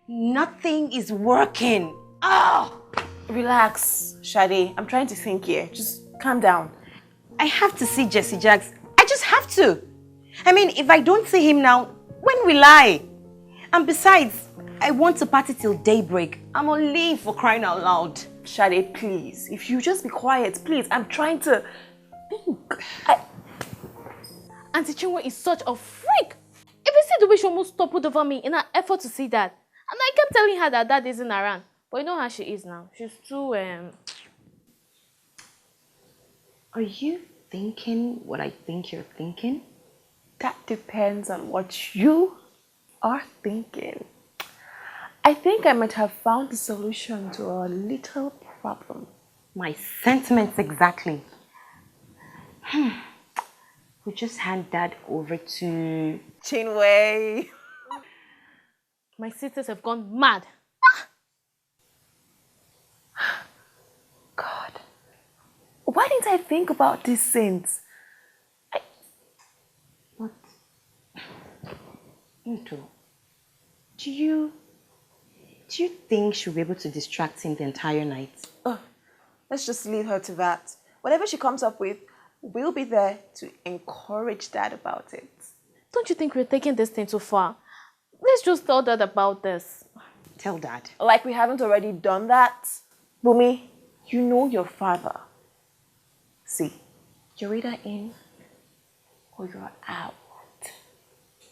Nothing is working. Oh! Relax, Shade. I'm trying to think here. Just calm down. I have to see Jesse Jacks. I just have to. I mean, if I don't see him now, when will I? And besides, I want to party till daybreak. I'm on leave, for crying out loud. Shade, please. If you just be quiet, please. I'm trying to think. Auntie Chinwe is such a freak. If you see the way she almost toppled over me in an effort to see Dad. And I kept telling her that Dad isn't around. But you know how she is now. She's too, Are you thinking what I think you're thinking? That depends on what you are thinking. I think I might have found the solution to our little problem. My sentiments exactly. We just hand Dad over to Chinwe. my sisters have gone mad. God, why didn't I think about this since? What? Into. Do you think she'll be able to distract him the entire night? Oh, let's just leave her to that. Whatever she comes up with, we'll be there to encourage Dad about it. Don't you think we're taking this thing too far? Let's just tell Dad about this. Tell Dad. Like we haven't already done that. Bumi, you know your father. See, you're either in or you're out.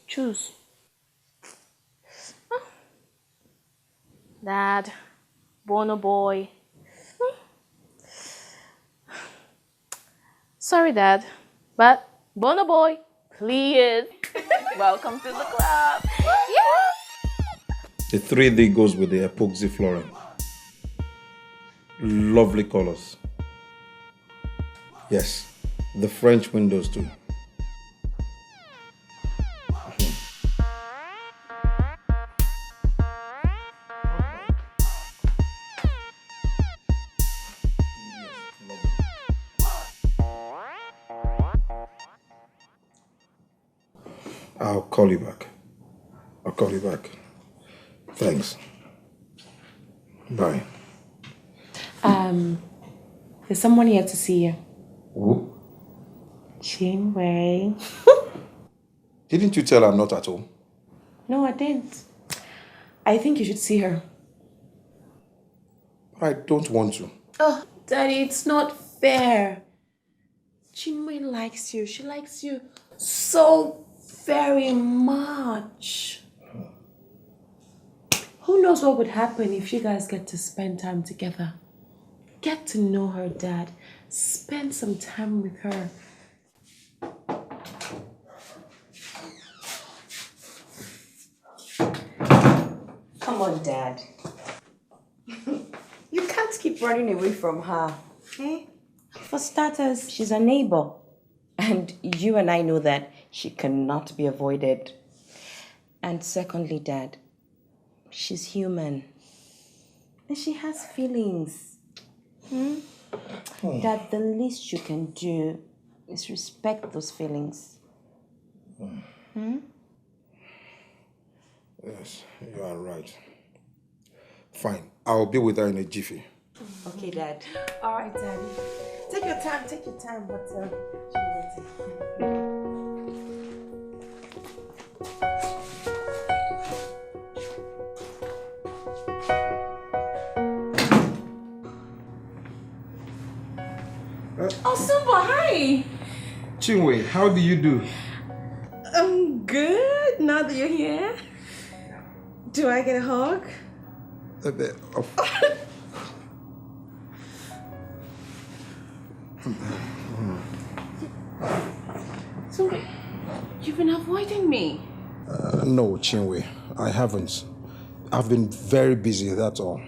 Choose. Dad, Bono boy. Sorry, Dad, but Bono boy, please. Welcome to the club. The 3D goes with the epoxy flooring. Lovely colors. Yes, the French windows too. I'll call you back. I'll call you back. Thanks. Bye. There's someone here to see you. Who? Chinwe. Didn't you tell her I'm not at home? No, I didn't. I think you should see her. I don't want to. Oh, Daddy, it's not fair. Chinwe likes you. She likes you so very much. Who knows what would happen if you guys get to spend time together? Get to know her, Dad. Spend some time with her. Come on, Dad. You can't keep running away from her. Eh? For starters, she's a neighbor. And you and I know that she cannot be avoided. And secondly, Dad, she's human. And she has feelings. That the least you can do is respect those feelings. Yes, you are right. Fine, I'll be with her in a jiffy. Okay, Dad. All right, Daddy. Take your time, but Oh, Sumbo, hi. Chinwe, how do you do? I'm good now that you're here. Do I get a hug? So, you've been avoiding me. No, Chinwe, I haven't. I've been very busy, that's all.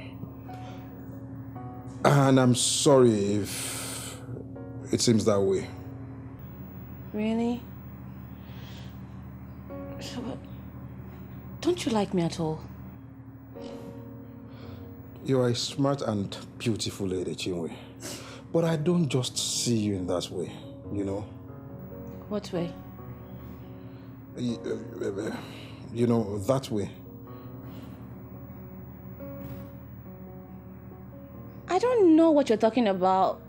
And I'm sorry if it seems that way. Really? So, don't you like me at all? You are a smart and beautiful lady, Chinwe. But I don't just see you in that way, you know? What way? You know, that way. I don't know what you're talking about,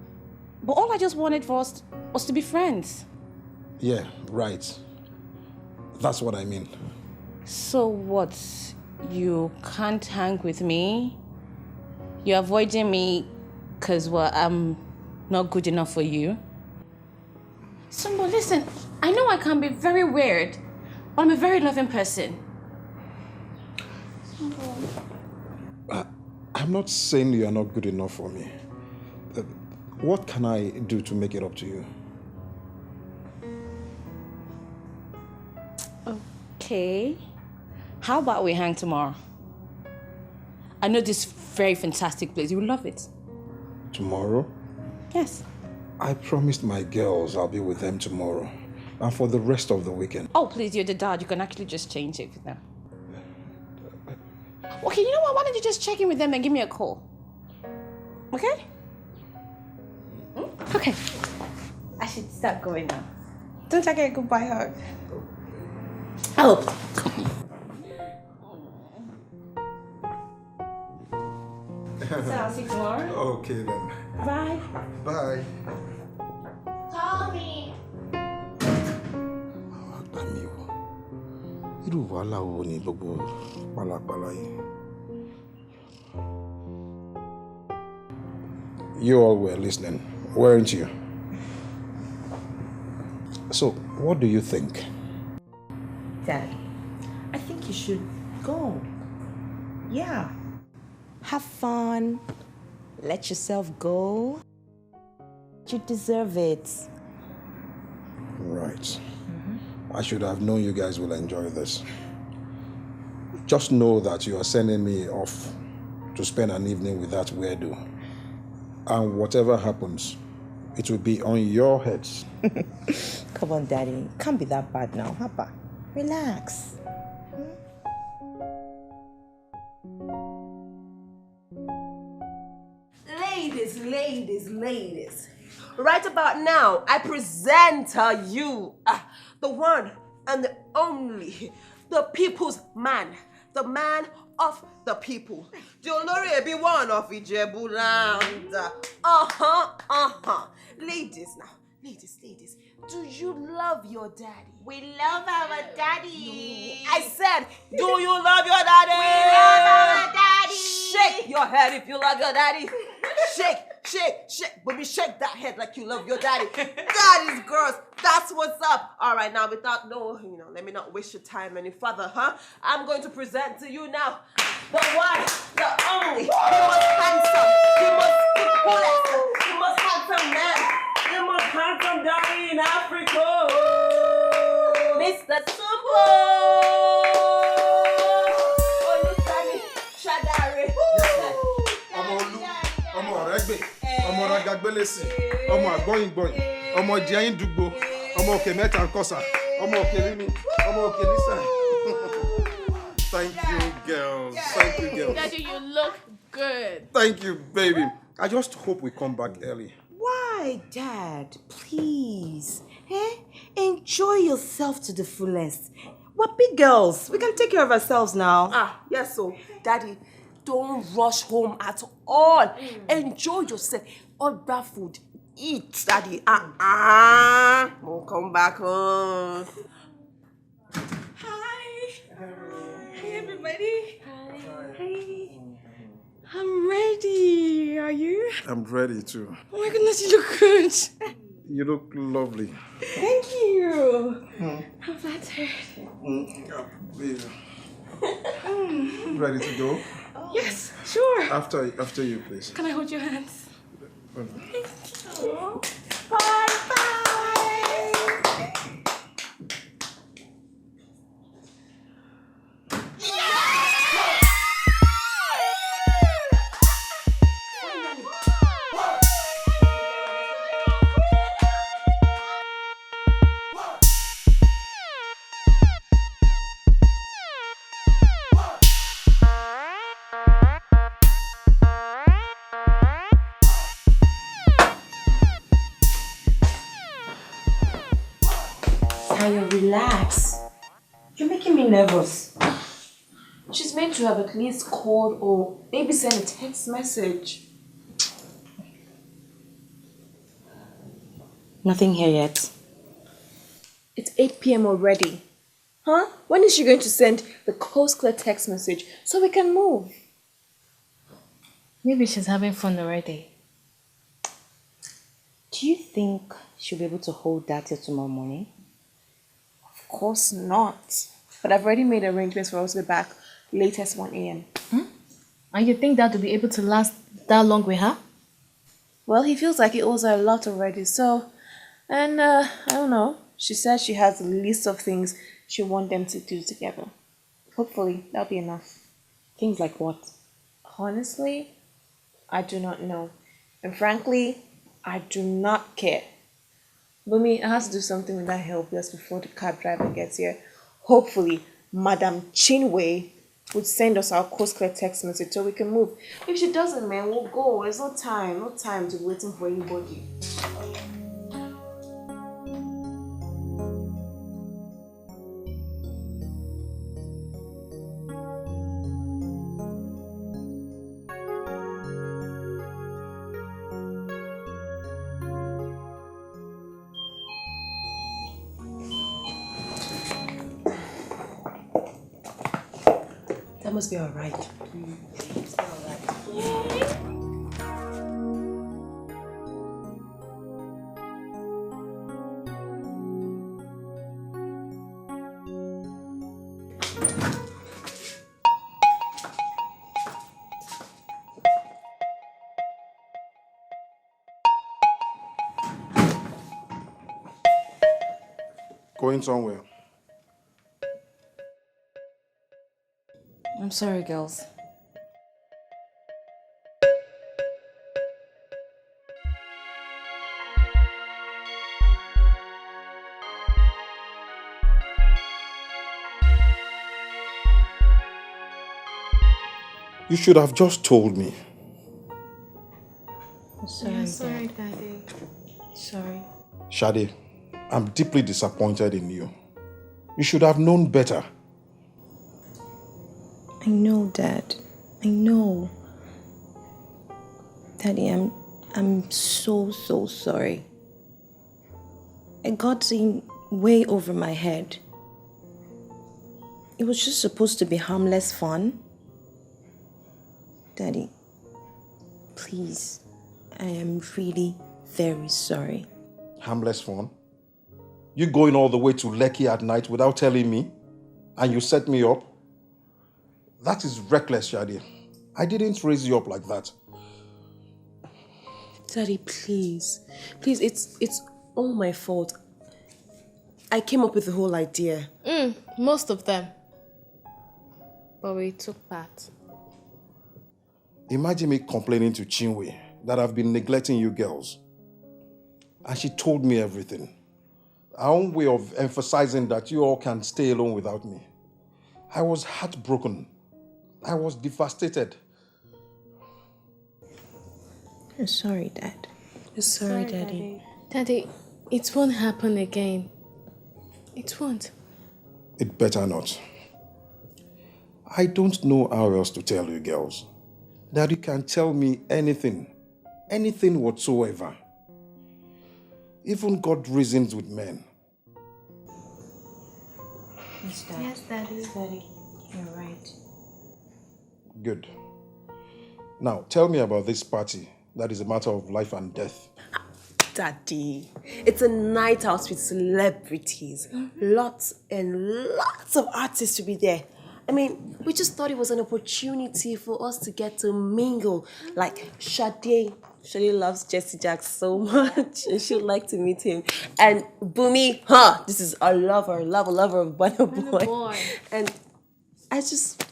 but all I just wanted for us was to be friends. Yeah, right. That's what I mean. So what? You can't hang with me? You're avoiding me because, well, I'm not good enough for you? Sumbo, listen, I know I can be very weird, but I'm a very loving person. I'm not saying you are not good enough for me. What can I do to make it up to you? Okay. How about we hang tomorrow? I know this very fantastic place. You will love it. Tomorrow? Yes. I promised my girls I'll be with them tomorrow. And for the rest of the weekend. Oh, please, you're the dad. You can actually just change it with them. Okay, you know what? Why don't you just check in with them and give me a call? Okay? Okay. I should start going now. Don't I get a goodbye hug? Oh, come on. So I'll see you tomorrow. Okay then. Bye. Bye. Call me. Irú wàhálà wo ni gbogbo pálapàla yìí? You all were listening, weren't you? So, what do you think? Dad, I think you should go. Yeah. Have fun. Let yourself go. You deserve it. Right. I should have known you guys will enjoy this. Just know that you are sending me off to spend an evening with that weirdo. And whatever happens, it will be on your heads. Come on, Daddy. Can't be that bad now, Papa. Relax. Ladies. Right about now, I present you, the one and the only, the people's man, the man of the people. The Olori be one of Ijebu land. Ladies now, ladies, do you love your daddy? We love our daddy. I said, do you love your daddy? We love our daddy. Shake your head if you love your daddy. Shake. Baby, shake that head like you love your daddy. Daddy's girls, that's what's up. All right, now without let me not waste your time any further, huh? I'm going to present to you now the one, the only, the most handsome, the most handsome man, the most handsome daddy in Africa, Mr. Sumbo Shadare. Ọmọ Ọ̀rẹ́gbè, ọmọ Ragagbélésì, ọmọ Àgbọ̀yìngbọ̀yìn, ọmọ Jẹ́yìndùgbò, ọmọ Òkè Mẹ́ta Nkọ́sà, ọmọ Òkè Límì, ọmọ Òkè Lísà. Thank you, girls. Thank you, girls. Daddy, you look good. Thank you, baby. I just hope we come back early. Why, Dad? Please. Enjoy yourself to the fullest. We're big girls. We can take care of ourselves now. Yes, so, Daddy, don't rush home at all. Enjoy yourself. Order food. Eat, Daddy. We'll come back home. Hi. Hi, everybody. Hi. I'm ready. Are you? I'm ready too. Oh my goodness, you look good. You look lovely. Thank you. I'm flattered. Baby. Ready to go? Yes, sure. After you, please. Can I hold your hands? Okay. Bye. Kaya, relax. You're making me nervous. She's meant to have at least called or maybe sent a text message. Nothing here yet. It's 8 p.m. already. Huh? When is she going to send the coast clear text message so we can move? Maybe she's having fun already. Do you think she'll be able to hold that till tomorrow morning? Of course not. But I've already made arrangements for us to be back latest 1 a.m. And you think that will be able to last that long with her? Well, he feels like he owes her a lot already, so... And, I don't know. She says she has a list of things she wants them to do together. Hopefully, that'll be enough. Things like what? Honestly, I do not know. And frankly, I do not care. Bumi, I have to do something with that help just before the cab driver gets here. Hopefully, Madam Chinwe would send us our coast clear text message so we can move. If she doesn't, man, we'll go. There's no time to waiting for anybody. That must be alright. It's alright. Going somewhere. I'm sorry, girls. You should have just told me. Sorry, Daddy. Sorry. Shade, I'm deeply disappointed in you. You should have known better. I know, Dad. I know. Daddy, I'm so sorry. I got in way over my head. It was just supposed to be harmless fun. Daddy, please, I am really very sorry. Harmless fun? You going all the way to Lekki at night without telling me? And you set me up? That is reckless, Shadi. I didn't raise you up like that. Daddy, please. Please, it's all my fault. I came up with the whole idea. Most of them. But we took part. Imagine me complaining to Chinwe that I've been neglecting you girls. And she told me everything. Our own way of emphasizing that you all can stay alone without me. I was heartbroken. I was devastated. I'm sorry, Dad. I'm sorry, Daddy. Daddy, it won't happen again. It won't. It better not. I don't know how else to tell you girls. That you can tell me anything. Anything whatsoever. Even God reasons with men. Yes, Dad. Yes, Daddy. Daddy, you're right. Good. Now, tell me about this party that is a matter of life and death. Daddy, it's a night out with celebrities. Lots and lots of artists to be there. I mean, we just thought it was an opportunity for us to get to mingle. Like Sade. Sade loves Jesse Jack so much. And she would like to meet him. And Bumi, this is a lover of Burna Boy. And I just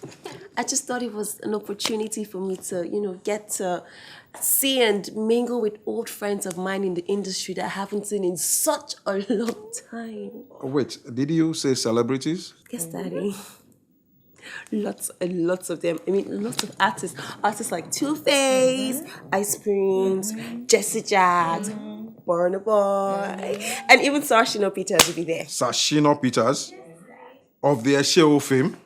thought it was an opportunity for me to, get to see and mingle with old friends of mine in the industry that I haven't seen in such a long time. Wait, did you say celebrities? Yes, Daddy. Lots and lots of them. I mean, lots of artists. Artists like Two-Face, Ice Prince, Jesse Jack, Burna Burna Boy, and even Sashino Peters will be there. Sashino Peters of the Esheo fame.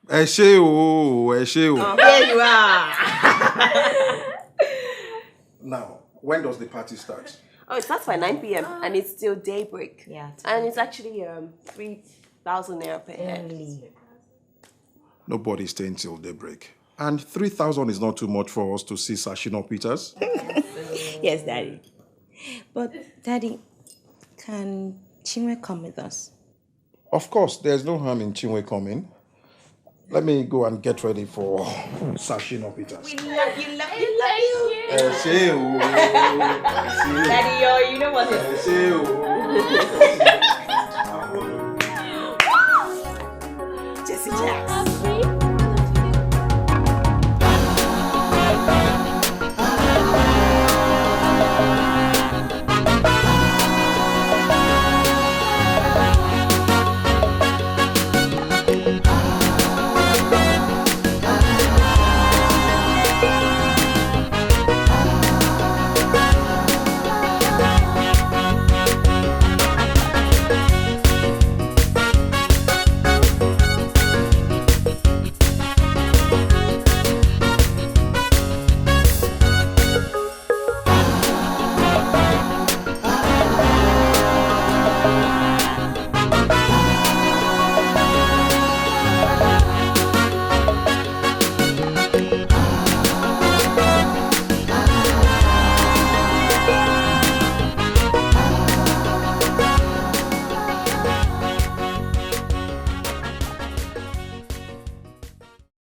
Esheo. There you are. Now, when does the party start? Oh, it starts by 9 p.m. and it's till daybreak. Yeah. And it's actually 3,000 naira per head. Nobody's staying till daybreak. And 3,000 is not too much for us to see Sashino Peters. Yes, Daddy. But, Daddy, can Chinwe come with us? Of course, there's no harm in Chinwe coming. Let me go and get ready for Sashino Peters. We love you. Daddy, you know what it is. Jesse Jack.